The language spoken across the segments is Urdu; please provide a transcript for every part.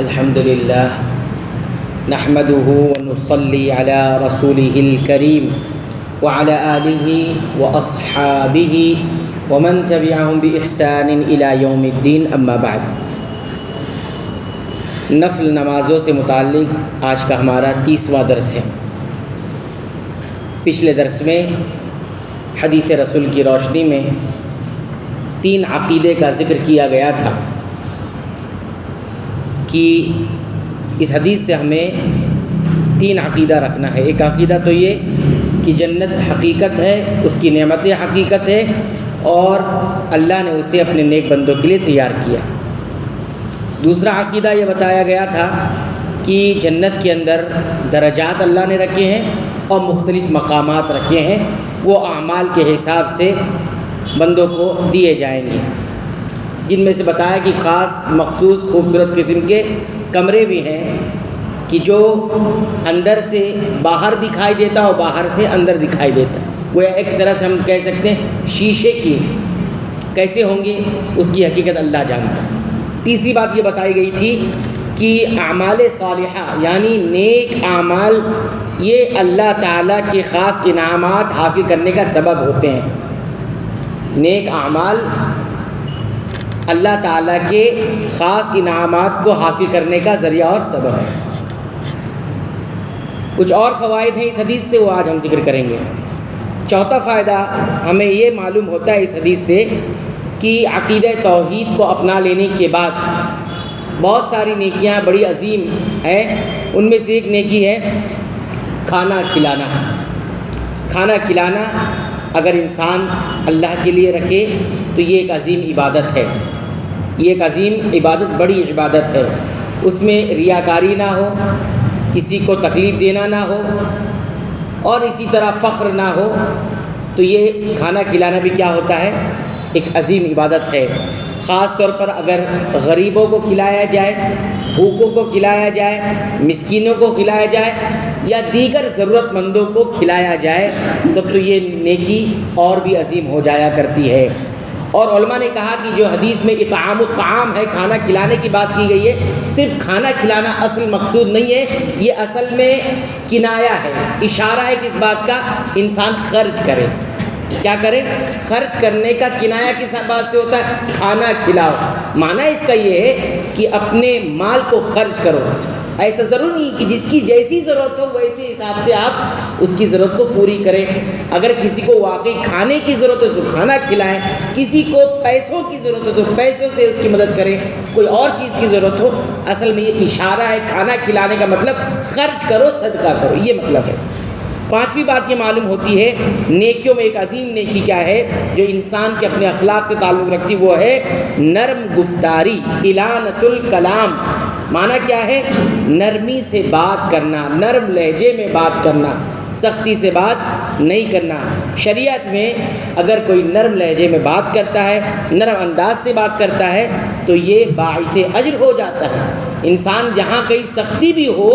الحمد للہ نحمده ونصلي على رسوله الكريم وعلى آله وأصحابه ومن تبعهم بإحسان إلى يوم الدين اما بعد۔ نفل نمازوں سے متعلق آج کا ہمارا 30واں درس ہے۔ پچھلے درس میں حدیث رسول کی روشنی میں 3 عقیدے کا ذکر کیا گیا تھا کہ اس حدیث سے ہمیں 3 عقیدہ رکھنا ہے۔ ایک عقیدہ تو یہ کہ جنت حقیقت ہے، اس کی نعمتیں حقیقت ہے اور اللہ نے اسے اپنے نیک بندوں کے لیے تیار کیا۔ دوسرا عقیدہ یہ بتایا گیا تھا کہ جنت کے اندر درجات اللہ نے رکھے ہیں اور مختلف مقامات رکھے ہیں، وہ اعمال کے حساب سے بندوں کو دیے جائیں گے، جن میں سے بتایا کہ خاص مخصوص خوبصورت قسم کے کمرے بھی ہیں کہ جو اندر سے باہر دکھائی دیتا اور باہر سے اندر دکھائی دیتا، وہ ایک طرح سے ہم کہہ سکتے ہیں شیشے کی کیسے ہوں گے اس کی حقیقت اللہ جانتا ہے۔ تیسری بات یہ بتائی گئی تھی کہ اعمال صالحہ یعنی نیک اعمال یہ اللہ تعالیٰ کے خاص انعامات حاصل کرنے کا سبب ہوتے ہیں۔ نیک اعمال اللہ تعالیٰ کے خاص انعامات کو حاصل کرنے کا ذریعہ اور سبب ہے۔ کچھ اور فوائد ہیں اس حدیث سے، وہ آج ہم ذکر کریں گے۔ چوتھا فائدہ ہمیں یہ معلوم ہوتا ہے اس حدیث سے کہ عقیدہ توحید کو اپنا لینے کے بعد بہت ساری نیکیاں بڑی عظیم ہیں۔ ان میں سے ایک نیکی ہے کھانا کھلانا۔ کھانا کھلانا اگر انسان اللہ کے لیے رکھے تو یہ ایک عظیم عبادت ہے، یہ ایک عظیم عبادت، بڑی عبادت ہے۔ اس میں ریاکاری نہ ہو، کسی کو تکلیف دینا نہ ہو اور اسی طرح فخر نہ ہو، تو یہ کھانا کھلانا بھی کیا ہوتا ہے؟ ایک عظیم عبادت ہے۔ خاص طور پر اگر غریبوں کو کھلایا جائے، بھوکوں کو کھلایا جائے، مسکینوں کو کھلایا جائے یا دیگر ضرورت مندوں کو کھلایا جائے تب تو یہ نیکی اور بھی عظیم ہو جایا کرتی ہے۔ اور علماء نے کہا کہ جو حدیث میں اطعام الطعام ہے، کھانا کھلانے کی بات کی گئی ہے، صرف کھانا کھلانا اصل مقصود نہیں ہے، یہ اصل میں کنایا ہے، اشارہ ہے کس بات کا؟ انسان خرچ کرے۔ کیا کرے؟ خرچ کرنے کا کنایا کس بات سے ہوتا ہے؟ کھانا کھلاؤ۔ معنی اس کا یہ ہے کہ اپنے مال کو خرچ کرو۔ ایسا ضرور نہیں کہ جس کی جیسی ضرورت ہو ویسے حساب سے آپ اس کی ضرورت کو پوری کریں۔ اگر کسی کو واقعی کھانے کی ضرورت ہے اس کو کھانا کھلائیں، کسی کو پیسوں کی ضرورت ہے تو پیسوں سے اس کی مدد کریں، کوئی اور چیز کی ضرورت ہو۔ اصل میں یہ اشارہ ہے، کھانا کھلانے کا مطلب خرچ کرو، صدقہ کرو، یہ مطلب ہے۔ 5ویں بات یہ معلوم ہوتی ہے نیکیوں میں ایک عظیم نیکی کیا ہے جو انسان کے اپنے اخلاق سے تعلق رکھتی، وہ ہے نرم گفتاری، الانۃ الکلام۔ معنی کیا ہے؟ نرمی سے بات کرنا، نرم لہجے میں بات کرنا، سختی سے بات نہیں کرنا۔ شریعت میں اگر کوئی نرم لہجے میں بات کرتا ہے، نرم انداز سے بات کرتا ہے تو یہ باعث اجر ہو جاتا ہے۔ انسان جہاں کہیں سختی بھی ہو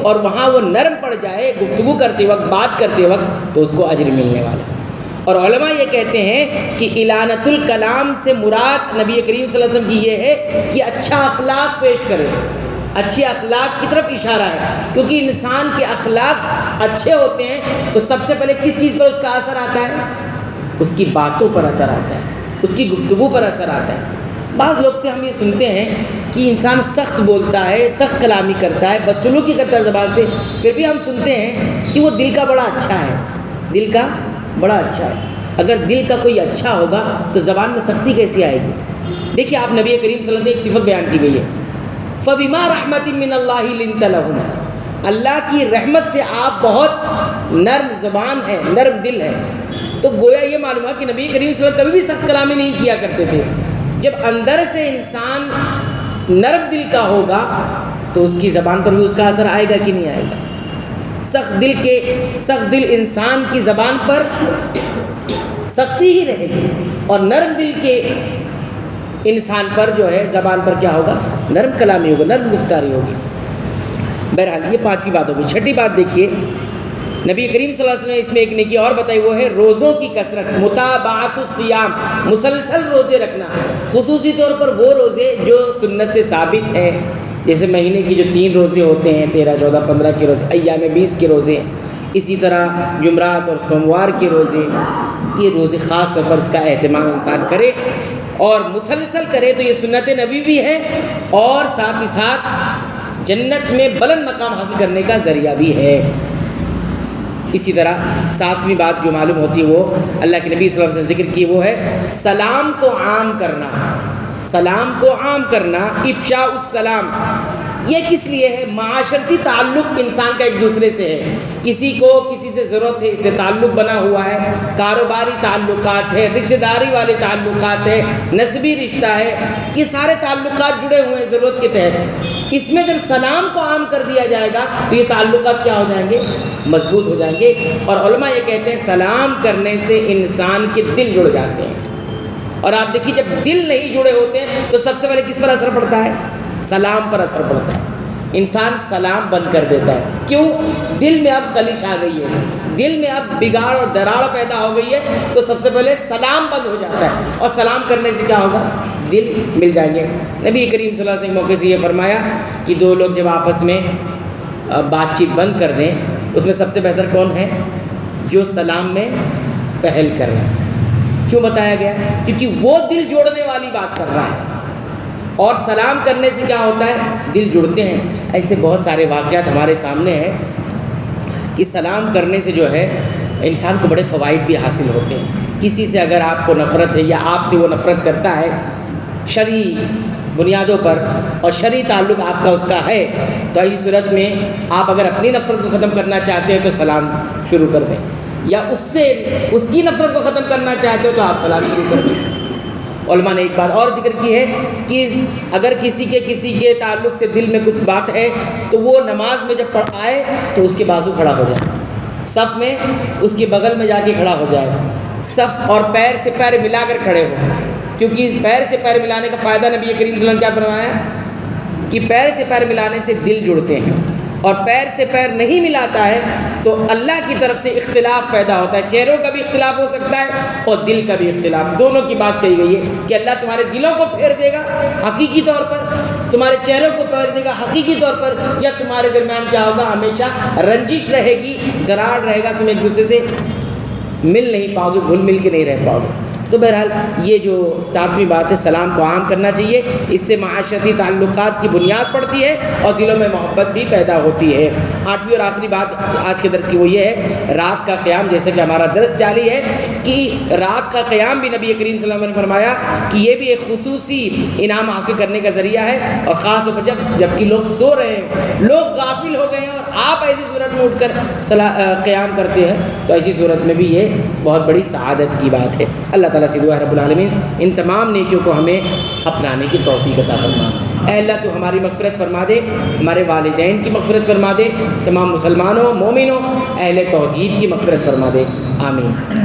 اور وہاں وہ نرم پڑ جائے گفتگو کرتے وقت، بات کرتے وقت، تو اس کو اجر ملنے والا ہے۔ اور علماء یہ کہتے ہیں کہ الانۃ الکلام سے مراد نبی کریم صلی اللہ علیہ وسلم کی یہ ہے کہ اچھا اخلاق پیش کرے، اچھے اخلاق کی طرف اشارہ ہے، کیونکہ انسان کے اخلاق اچھے ہوتے ہیں تو سب سے پہلے کس چیز پر اس کا اثر آتا ہے؟ اس کی باتوں پر اثر آتا ہے، اس کی گفتگو پر اثر آتا ہے۔ بعض لوگ سے ہم یہ سنتے ہیں کہ انسان سخت بولتا ہے، سخت کلامی کرتا ہے، بدسلوکی کرتا ہے زبان سے، پھر بھی ہم سنتے ہیں کہ وہ دل کا بڑا اچھا ہے، دل کا بڑا اچھا ہے۔ اگر دل کا کوئی اچھا ہوگا تو زبان میں سختی کیسی آئے گی؟ دیکھیے آپ نبی کریم صلی اللہ علیہ وسلم کی ایک صفت بیان کی گئی ہے، فَبِمَا رَحْمَةٍ مِّنَ اللَّهِ لِنْتَ لَهُمْ، اللہ کی رحمت سے آپ بہت نرم زبان ہیں، نرم دل ہے۔ تو گویا یہ معلوم ہے کہ نبی کریم صلی اللہ علیہ وسلم کبھی بھی سخت کلامی نہیں کیا کرتے تھے۔ جب اندر سے انسان نرم دل کا ہوگا تو اس کی زبان پر بھی اس کا اثر آئے گا کہ نہیں آئے گا؟ سخت دل انسان کی زبان پر سختی ہی رہے گی اور نرم دل کے انسان پر جو ہے زبان پر کیا ہوگا؟ نرم کلامی ہوگا، نرم گفتاری ہوگی۔ بہرحال یہ 5ویں بات ہوگی۔ 6ٹھی بات دیکھیے، نبی کریم صلی اللہ علیہ وسلم نے اس میں ایک نیکی اور بتائی، وہ ہے روزوں کی کثرت، متابعت الصیام، مسلسل روزے رکھنا، خصوصی طور پر وہ روزے جو سنت سے ثابت ہیں، جیسے مہینے کی جو 3 روزے ہوتے ہیں 13, 14, 15 کے روزے, ایام 20 کے روزے, اسی طرح جمعرات اور سوموار کے روزے, یہ روزے خاص طور پر اس کا اہتمام انسان کرے اور مسلسل کرے تو یہ سنت نبی بھی ہے اور ساتھ ہی ساتھ جنت میں بلند مقام حاصل کرنے کا ذریعہ بھی ہے۔ اسی طرح 7ویں بات جو معلوم ہوتی ہے وہ اللہ کے نبی صلی اللہ علیہ وسلم نے ذکر کی، وہ ہے سلام کو عام کرنا۔ سلام کو عام کرنا، افشاء السلام، یہ کس لیے ہے؟ معاشرتی تعلق انسان کا ایک دوسرے سے ہے، کسی کو کسی سے ضرورت ہے اس لیے تعلق بنا ہوا ہے، کاروباری تعلقات ہے، رشتہ داری والے تعلقات ہے، نسبی رشتہ ہے، یہ سارے تعلقات جڑے ہوئے ہیں ضرورت کے تحت۔ اس میں جب سلام کو عام کر دیا جائے گا تو یہ تعلقات کیا ہو جائیں گے؟ مضبوط ہو جائیں گے۔ اور علماء یہ کہتے ہیں سلام کرنے سے انسان کے دل جڑ جاتے ہیں، اور آپ دیکھیے جب دل نہیں جڑے ہوتے ہیں تو سب سے پہلے کس پر اثر پڑتا ہے؟ سلام پر اثر پڑتا ہے۔ انسان سلام بند کر دیتا ہے، کیوں؟ دل میں اب خلش آ گئی ہے، دل میں اب بگاڑ اور دراڑ پیدا ہو گئی ہے، تو سب سے پہلے سلام بند ہو جاتا ہے، اور سلام کرنے سے کیا ہوگا؟ دل مل جائیں گے۔ نبی کریم صلی اللہ علیہ وسلم نے موقع سے یہ فرمایا کہ 2 لوگ جب آپس میں بات چیت بند کر دیں، اس میں سب سے بہتر کون ہے؟ جو سلام میں پہل کر رہے ہیں۔ کیوں بتایا گیا؟ کیونکہ وہ دل جوڑنے والی بات کر رہا ہے، اور سلام کرنے سے کیا ہوتا ہے؟ دل جڑتے ہیں۔ ایسے بہت سارے واقعات ہمارے سامنے ہیں کہ سلام کرنے سے جو ہے انسان کو بڑے فوائد بھی حاصل ہوتے ہیں۔ کسی سے اگر آپ کو نفرت ہے یا آپ سے وہ نفرت کرتا ہے شرعی بنیادوں پر اور شرعی تعلق آپ کا اس کا ہے، تو ایسی صورت میں آپ اگر اپنی نفرت کو ختم کرنا چاہتے ہیں تو سلام شروع کر دیں، یا اس کی نفرت کو ختم کرنا چاہتے ہو تو آپ سلام شروع کر دیں۔ علماء نے ایک بات اور ذکر کی ہے کہ اگر کسی کے تعلق سے دل میں کچھ بات ہے تو وہ نماز میں جب آئے تو اس کے بازو کھڑا ہو جائے، صف میں اس کے بغل میں جا کے کھڑا ہو جائے، صف اور پیر سے پیر ملا کر کھڑے ہو، کیونکہ پیر سے پیر ملانے کا فائدہ نبی کریم صلی اللہ علیہ وسلم کیا فرمایا کہ پیر سے پیر ملانے سے دل جڑتے ہیں، اور پیر سے پیر نہیں ملاتا ہے تو اللہ کی طرف سے اختلاف پیدا ہوتا ہے، چہروں کا بھی اختلاف ہو سکتا ہے اور دل کا بھی اختلاف، دونوں کی بات کہی گئی ہے کہ اللہ تمہارے دلوں کو پھیر دے گا حقیقی طور پر، تمہارے چہروں کو پھیر دے گا حقیقی طور پر، یا تمہارے درمیان کیا ہوگا؟ ہمیشہ رنجش رہے گی، دراڑ رہے گا، تم ایک دوسرے سے مل نہیں پاؤ گے، گھل مل کے نہیں رہ پاؤ گے۔ تو بہرحال یہ جو 7ویں بات ہے سلام کو عام کرنا چاہیے، اس سے معاشرتی تعلقات کی بنیاد پڑتی ہے اور دلوں میں محبت بھی پیدا ہوتی ہے۔ 8ویں اور آخری بات آج کے درس کی وہ یہ ہے رات کا قیام، جیسے کہ ہمارا درس جاری ہے کہ رات کا قیام بھی نبی کریم صلی اللہ علیہ وسلم نے فرمایا کہ یہ بھی ایک خصوصی انعام حاصل کرنے کا ذریعہ ہے، اور خاص طور پر جب کہ لوگ سو رہے ہیں، لوگ غافل ہو گئے ہیں، اور آپ ایسی صورت میں اٹھ کر قیام کرتے ہیں تو ایسی صورت میں بھی یہ بہت بڑی سعادت کی بات ہے۔ اللہ تعالیٰ سے دعا ہے رب العالمین ان تمام نیکیوں کو ہمیں اپنانے کی توفیق عطا فرما۔ اے اللہ تو ہماری مغفرت فرما دے، ہمارے والدین کی مغفرت فرما دے، تمام مسلمانوں، مومنوں، اہل توحید کی مغفرت فرما دے، آمین۔